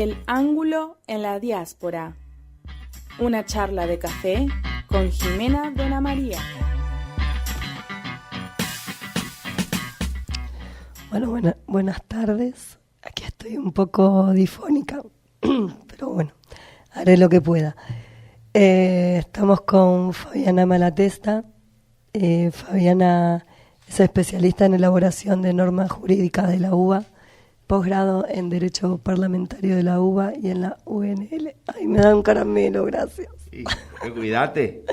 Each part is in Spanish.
El ángulo en la diáspora. Una charla de café con Jimena Dona María. Bueno, buenas tardes. Aquí estoy un poco difónica, pero bueno, haré lo que pueda. Estamos con Fabiana Malatesta. Fabiana es especialista en elaboración de normas jurídicas de la UBA, posgrado en Derecho Parlamentario de la UBA y en la UNL. Ay, me da un caramelo, gracias. Sí, cuídate.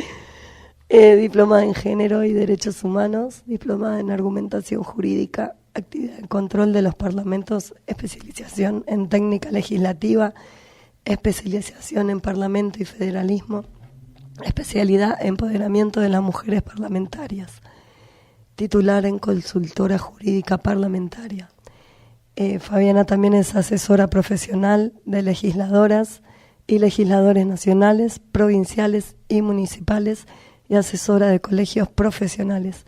Diplomada en Género y Derechos Humanos, diplomada en Argumentación Jurídica, actividad de control de los parlamentos, especialización en técnica legislativa, especialización en Parlamento y Federalismo, especialidad en empoderamiento de las mujeres parlamentarias, titular en Consultora Jurídica Parlamentaria. Fabiana también es asesora profesional de legisladoras y legisladores nacionales, provinciales y municipales y asesora de colegios profesionales.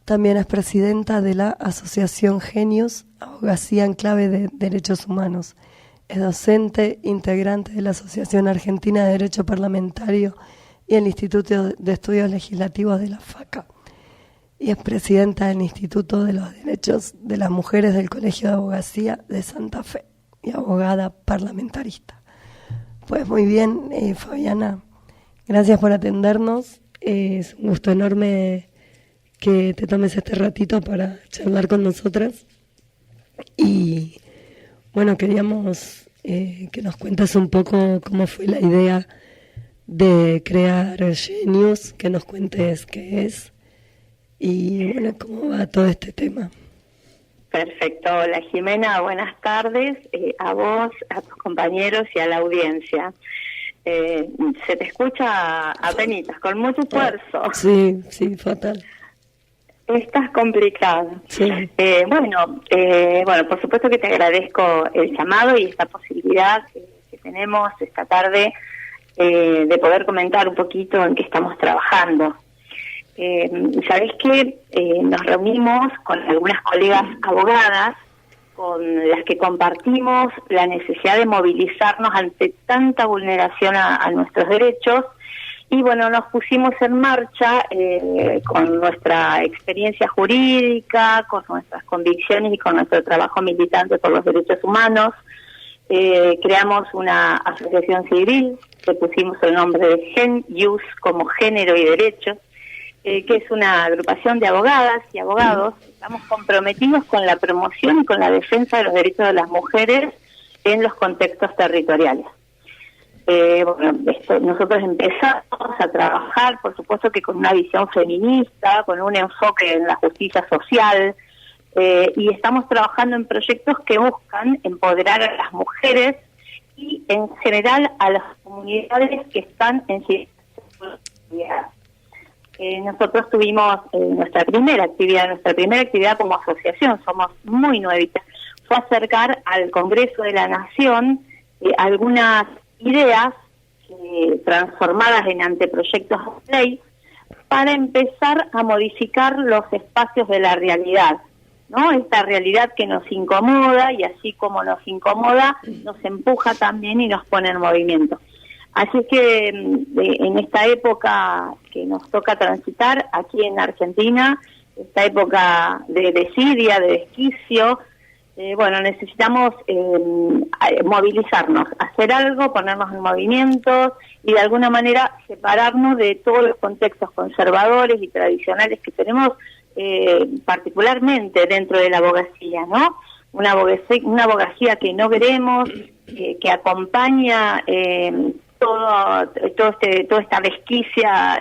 También es presidenta de la Asociación Genius, Abogacía en Clave de Derechos Humanos. Es docente, integrante de la Asociación Argentina de Derecho Parlamentario y el Instituto de Estudios Legislativos de la FACA. Y es presidenta del Instituto de los Derechos de las Mujeres del Colegio de Abogacía de Santa Fe y abogada parlamentarista. Pues muy bien, Fabiana, gracias por atendernos. Es un gusto enorme que te tomes este ratito para charlar con nosotras. Y bueno, queríamos que nos cuentes un poco cómo fue la idea de crear Genius, que nos cuentes qué es y bueno, cómo va todo este tema. Perfecto. Hola Jimena, buenas tardes a vos, a tus compañeros y a la audiencia. Se te escucha apenitas, con mucho esfuerzo. Sí, fatal. Estás complicada. Sí. Bueno, por supuesto que te agradezco el llamado y esta posibilidad que tenemos esta tarde de poder comentar un poquito en qué estamos trabajando. Sabés que nos reunimos con algunas colegas abogadas con las que compartimos la necesidad de movilizarnos ante tanta vulneración a nuestros derechos. Y bueno, nos pusimos en marcha con nuestra experiencia jurídica, con nuestras convicciones y con nuestro trabajo militante por los derechos humanos. Creamos una asociación civil, le pusimos el nombre de Genius como Género y Derechos, que es una agrupación de abogadas y abogados. Estamos comprometidos con la promoción y con la defensa de los derechos de las mujeres en los contextos territoriales. Nosotros empezamos a trabajar, por supuesto que con una visión feminista, con un enfoque en la justicia social, y estamos trabajando en proyectos que buscan empoderar a las mujeres y en general a las comunidades que están en situación. Nosotros tuvimos nuestra primera actividad como asociación, somos muy nuevitas, fue acercar al Congreso de la Nación algunas ideas transformadas en anteproyectos de ley para empezar a modificar los espacios de la realidad, ¿no? Esta realidad que nos incomoda y así como nos incomoda, nos empuja también y nos pone en movimiento. Así que en esta época que nos toca transitar aquí en Argentina, esta época de desidia, de desquicio, necesitamos movilizarnos, hacer algo, ponernos en movimiento y de alguna manera separarnos de todos los contextos conservadores y tradicionales que tenemos, particularmente dentro de la abogacía, ¿no? Una abogacía que no queremos, que acompaña toda esta desquicia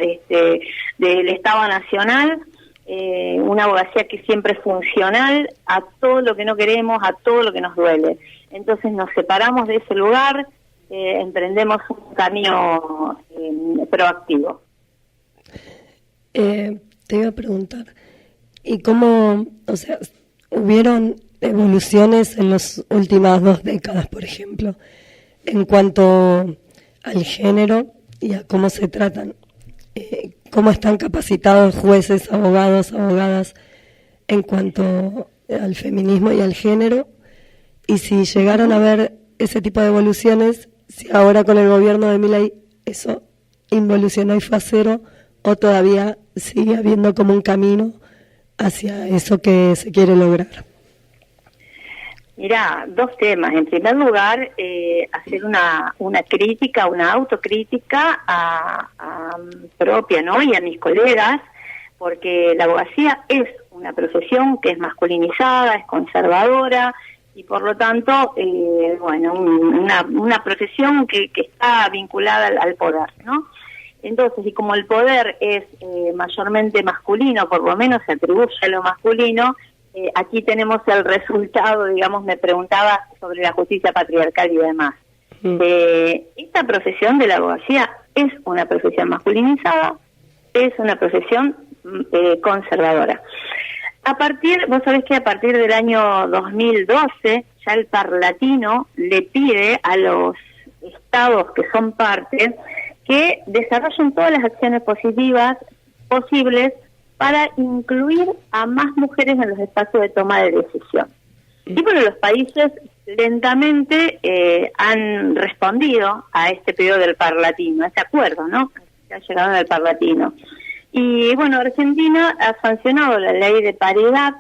del Estado Nacional. Una abogacía que siempre es funcional a todo lo que no queremos, a todo lo que nos duele. Entonces nos separamos de ese lugar, emprendemos un camino proactivo. Te iba a preguntar, ¿y cómo, hubieron evoluciones en las últimas 2 décadas, por ejemplo, en cuanto al género y a cómo se tratan? ¿Cómo están capacitados jueces, abogados, abogadas en cuanto al feminismo y al género? Y si llegaron a haber ese tipo de evoluciones, si ahora con el gobierno de Milei eso involucionó y fue a cero, o todavía sigue habiendo como un camino hacia eso que se quiere lograr. Mirá, dos temas. En primer lugar, hacer una crítica, una autocrítica a propia, ¿no? Y a mis colegas, porque la abogacía es una profesión que es masculinizada, es conservadora, y por lo tanto, bueno, una profesión que está vinculada al poder, ¿no? Entonces, y como el poder es mayormente masculino, por lo menos se atribuye a lo masculino, aquí tenemos el resultado, digamos, me preguntaba sobre la justicia patriarcal y demás. Esta profesión de la abogacía es una profesión masculinizada, es una profesión conservadora. Vos sabés que a partir del año 2012, ya el Parlatino le pide a los estados que son parte que desarrollen todas las acciones posibles para incluir a más mujeres en los espacios de toma de decisión. Y bueno, los países lentamente han respondido a este pedido del Parlatino, a este acuerdo, ¿no?, que ha llegado del Parlatino. Y bueno, Argentina ha sancionado la ley de paridad,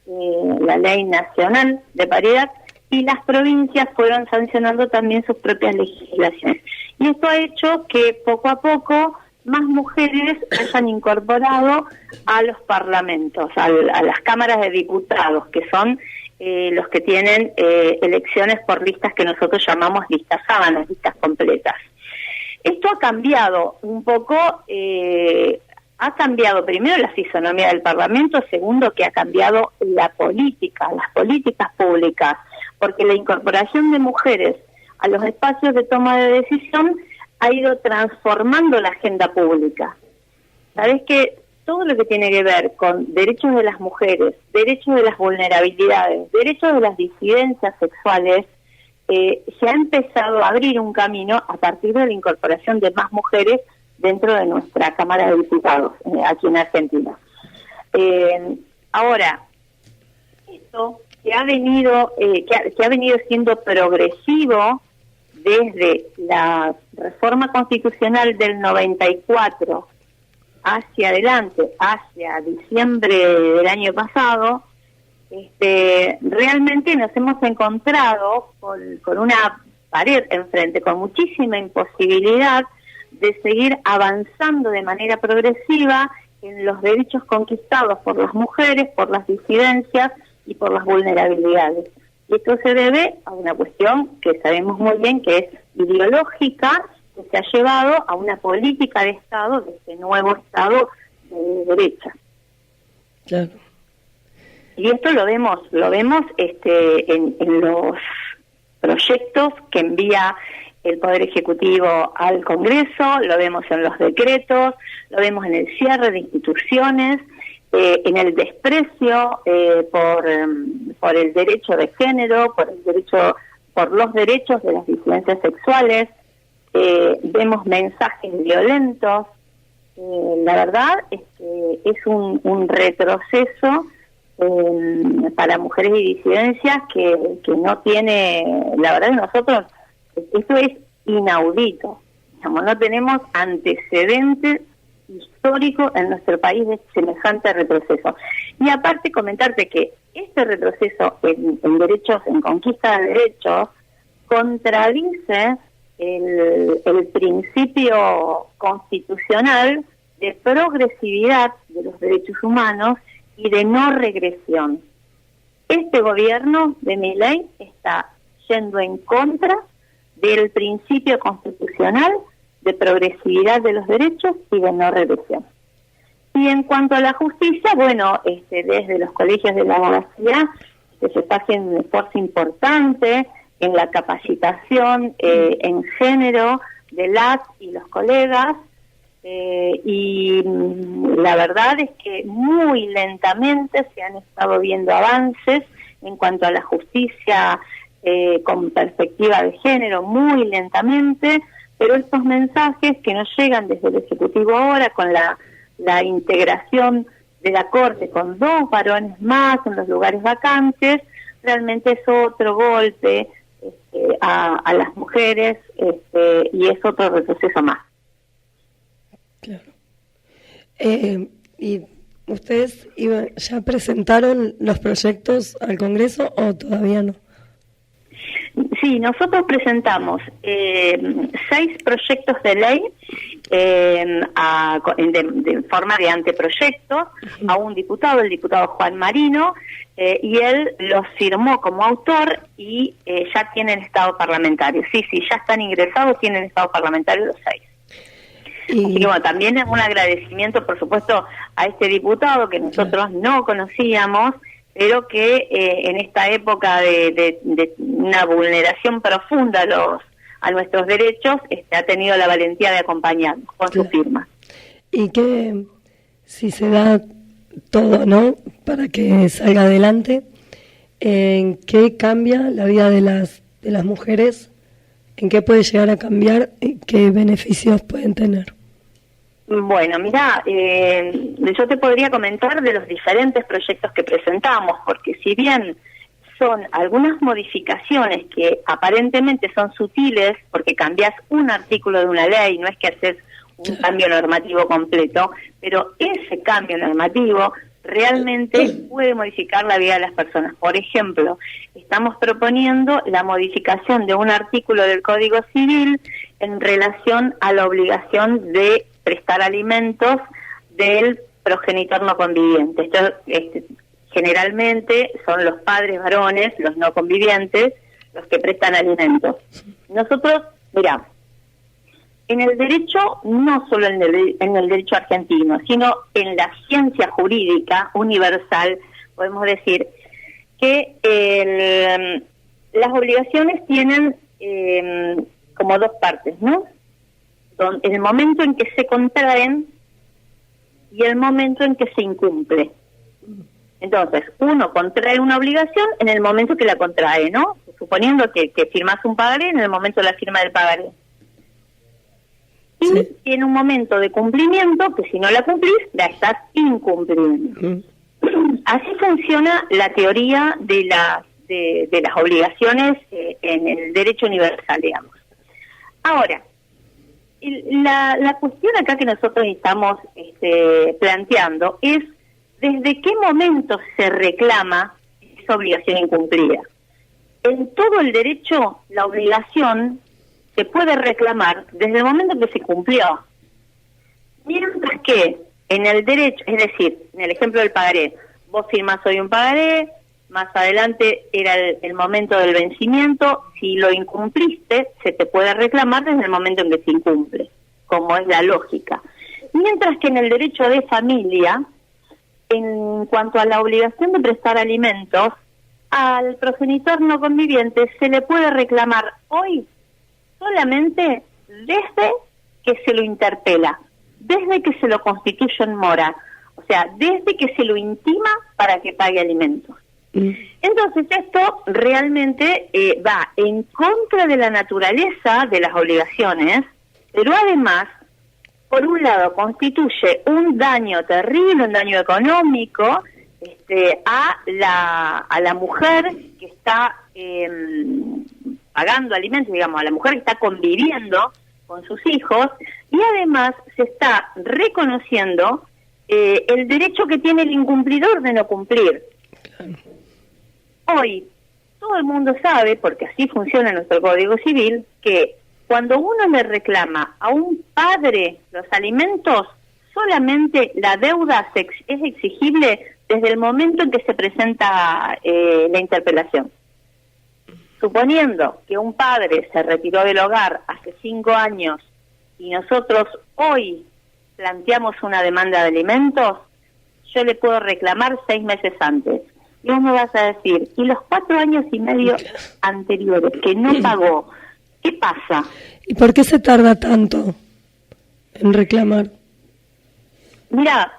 la ley nacional de paridad, y las provincias fueron sancionando también sus propias legislaciones. Y esto ha hecho que poco a poco más mujeres hayan incorporado a los parlamentos, a las cámaras de diputados, que son los que tienen elecciones por listas que nosotros llamamos listas sábanas, listas completas. Esto ha cambiado un poco, ha cambiado primero la fisonomía del Parlamento, segundo que ha cambiado la política, las políticas públicas, porque la incorporación de mujeres a los espacios de toma de decisión ha ido transformando la agenda pública. Sabés que todo lo que tiene que ver con derechos de las mujeres, derechos de las vulnerabilidades, derechos de las disidencias sexuales, se ha empezado a abrir un camino a partir de la incorporación de más mujeres dentro de nuestra Cámara de Diputados, aquí en Argentina. Ahora, esto que ha venido siendo progresivo desde la reforma constitucional del 94 hacia adelante, hacia diciembre del año pasado, realmente nos hemos encontrado con una pared enfrente, con muchísima imposibilidad de seguir avanzando de manera progresiva en los derechos conquistados por las mujeres, por las disidencias y por las vulnerabilidades. Y esto se debe a una cuestión que sabemos muy bien que es ideológica, que se ha llevado a una política de Estado, de este nuevo Estado de derecha. Claro. Y esto lo vemos en los proyectos que envía el Poder Ejecutivo al Congreso, lo vemos en los decretos, lo vemos en el cierre de instituciones, en el desprecio por el derecho de género, por los derechos de las disidencias sexuales, vemos mensajes violentos. La verdad es que es un retroceso para mujeres y disidencias que no tiene, la verdad nosotros, esto es inaudito, digamos, no tenemos antecedentes históricos en nuestro país de semejante retroceso. Y aparte comentarte que este retroceso en derechos, en conquista de derechos, contradice el principio constitucional de progresividad de los derechos humanos y de no regresión. Este gobierno de Milei está yendo en contra del principio constitucional de progresividad de los derechos y de no regresión. Y en cuanto a la justicia, bueno, desde los colegios de la abogacía se está haciendo un esfuerzo importante en la capacitación en género de las y los colegas, y la verdad es que muy lentamente se han estado viendo avances en cuanto a la justicia con perspectiva de género, muy lentamente, pero estos mensajes que nos llegan desde el Ejecutivo ahora con la integración de la Corte con 2 varones más en los lugares vacantes, realmente es otro golpe a las mujeres, y es otro retroceso más. Claro. ¿Y ustedes ya presentaron los proyectos al Congreso o todavía no? Sí, nosotros presentamos 6 proyectos de ley de forma de anteproyectos a un diputado, el diputado Juan Marino, y él los firmó como autor y ya tienen estado parlamentario. Sí, ya están ingresados, tienen estado parlamentario los 6. Así que bueno, también es un agradecimiento, por supuesto, a este diputado que nosotros no conocíamos, pero que en esta época de una vulneración profunda a nuestros derechos, ha tenido la valentía de acompañarnos con su firma. Y que si se da todo, ¿no?, para que salga adelante, ¿en qué cambia la vida de las mujeres? ¿En qué puede llegar a cambiar y qué beneficios pueden tener? Bueno, mira, yo te podría comentar de los diferentes proyectos que presentamos, porque si bien son algunas modificaciones que aparentemente son sutiles, porque cambias un artículo de una ley, no es que haces un cambio normativo completo, pero ese cambio normativo realmente puede modificar la vida de las personas. Por ejemplo, estamos proponiendo la modificación de un artículo del Código Civil en relación a la obligación de prestar alimentos del progenitor no conviviente. Esto, generalmente son los padres varones, los no convivientes, los que prestan alimentos. Nosotros, mirá, en el derecho, no solo en el derecho argentino, sino en la ciencia jurídica universal, podemos decir que las obligaciones tienen como 2 partes, ¿no? El momento en que se contraen y el momento en que se incumple. Entonces, uno contrae una obligación en el momento que la contrae, ¿no? Suponiendo que firmas un pagaré en el momento de la firma del pagaré. Y tiene un momento de cumplimiento que si no la cumplís, la estás incumpliendo. Así funciona la teoría de las obligaciones en el derecho universal, digamos. Ahora, la cuestión acá que nosotros estamos planteando es desde qué momento se reclama esa obligación incumplida. En todo el derecho, la obligación se puede reclamar desde el momento que se cumplió. Mientras que en el derecho, es decir, en el ejemplo del pagaré, vos firmás hoy un pagaré, más adelante era el momento del vencimiento, si lo incumpliste, se te puede reclamar desde el momento en que se incumple, como es la lógica. Mientras que en el derecho de familia, en cuanto a la obligación de prestar alimentos, al progenitor no conviviente se le puede reclamar hoy solamente desde que se lo interpela, desde que se lo constituye en mora, o sea, desde que se lo intima para que pague alimentos. Entonces esto realmente va en contra de la naturaleza de las obligaciones, pero además, por un lado, constituye un daño terrible, un daño económico a la mujer que está pagando alimentos, digamos, a la mujer que está conviviendo con sus hijos, y además se está reconociendo el derecho que tiene el incumplidor de no cumplir. Hoy todo el mundo sabe, porque así funciona nuestro Código Civil, que cuando uno le reclama a un padre los alimentos, solamente la deuda es exigible desde el momento en que se presenta la interpelación. Suponiendo que un padre se retiró del hogar hace 5 años y nosotros hoy planteamos una demanda de alimentos, yo le puedo reclamar 6 meses antes. Y vos me vas a decir, ¿y los 4 años y medio anteriores que no pagó? ¿Qué pasa? ¿Y por qué se tarda tanto en reclamar? Mira,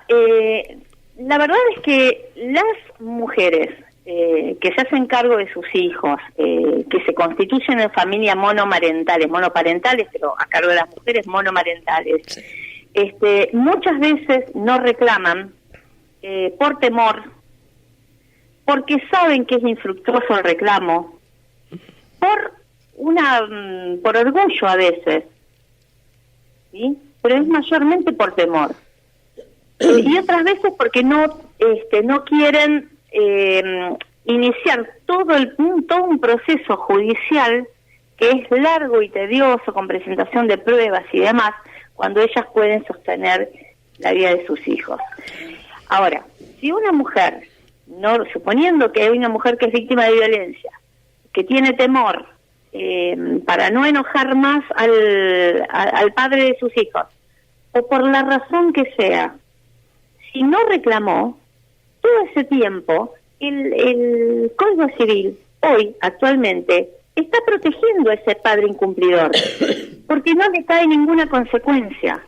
la verdad es que las mujeres que se hacen cargo de sus hijos, que se constituyen en familias monoparentales, pero a cargo de las mujeres monomarentales, muchas veces no reclaman por temor, porque saben que es infructuoso el reclamo, por por orgullo a veces, ¿sí? Pero es mayormente por temor. Y otras veces porque no quieren iniciar todo un proceso judicial que es largo y tedioso, con presentación de pruebas y demás, cuando ellas pueden sostener la vida de sus hijos. Ahora, si una mujer, suponiendo que hay una mujer que es víctima de violencia, que tiene temor para no enojar más al padre de sus hijos, o por la razón que sea, si no reclamó, todo ese tiempo, el Código Civil, hoy, actualmente, está protegiendo a ese padre incumplidor, porque no le cae ninguna consecuencia.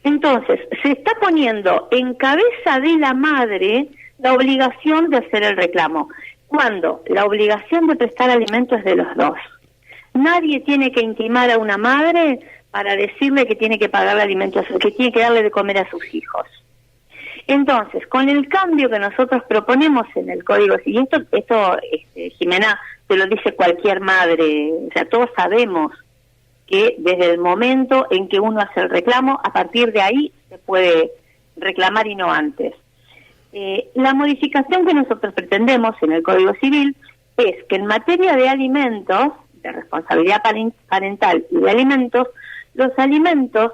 Entonces, se está poniendo en cabeza de la madre la obligación de hacer el reclamo, cuando la obligación de prestar alimentos es de los dos. Nadie tiene que intimar a una madre para decirle que tiene que pagarle alimentos, que tiene que darle de comer a sus hijos. Entonces, con el cambio que nosotros proponemos en el Código Civil, esto Jimena, te lo dice cualquier madre, o sea, todos sabemos que desde el momento en que uno hace el reclamo, a partir de ahí se puede reclamar y no antes. La modificación que nosotros pretendemos en el Código Civil es que en materia de alimentos, de responsabilidad parental y de alimentos, los alimentos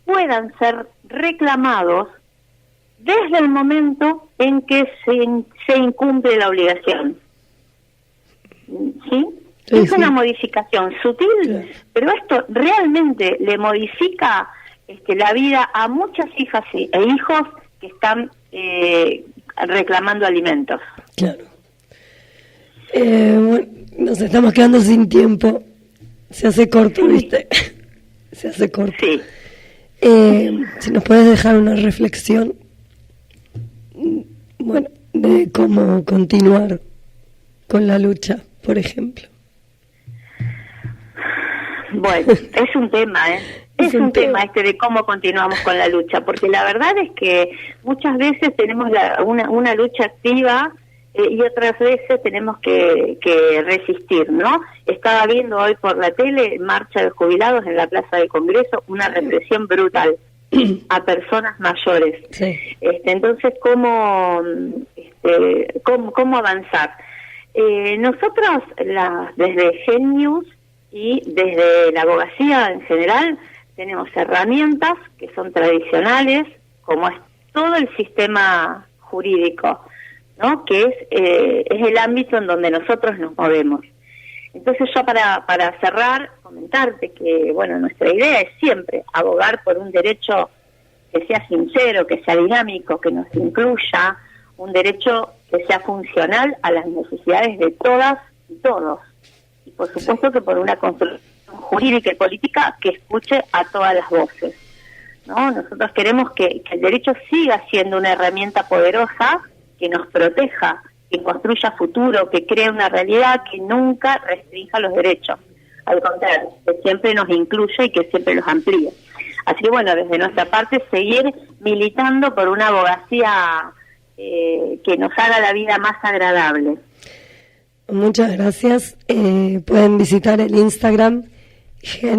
puedan ser reclamados desde el momento en que se incumple la obligación. ¿Sí? Es una modificación sutil, pero esto realmente le modifica la vida a muchas hijas e hijos que están reclamando alimentos. Claro. Bueno, nos estamos quedando sin tiempo. Se hace corto, ¿viste? Se hace corto. Sí. Si nos puedes dejar una reflexión, bueno, de cómo continuar con la lucha, por ejemplo. Bueno, es un tema, Es un tema de cómo continuamos con la lucha, porque la verdad es que muchas veces tenemos una lucha activa y otras veces tenemos que resistir, ¿no? Estaba viendo hoy por la tele marcha de jubilados en la Plaza del Congreso, una represión brutal a personas mayores. Sí. Entonces, ¿cómo avanzar? Nosotros, desde Genius y desde la abogacía en general, tenemos herramientas que son tradicionales, como es todo el sistema jurídico, ¿no? Que es el ámbito en donde nosotros nos movemos. Entonces yo para cerrar, comentarte que, bueno, nuestra idea es siempre abogar por un derecho que sea sincero, que sea dinámico, que nos incluya, un derecho que sea funcional a las necesidades de todas y todos. Y por supuesto que por una construcción jurídica y política que escuche a todas las voces, ¿no? Nosotros queremos que el derecho siga siendo una herramienta poderosa que nos proteja, que construya futuro, que cree una realidad que nunca restrinja los derechos. Al contrario, que siempre nos incluya y que siempre los amplíe. Así que bueno, desde nuestra parte seguir militando por una abogacía que nos haga la vida más agradable. Muchas gracias. Pueden visitar el Instagram gen.ius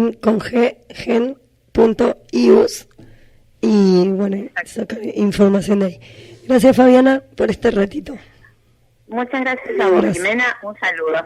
y bueno, sacar información de ahí. Gracias, Fabiana, por este ratito. Muchas gracias a vos, Jimena. Un saludo.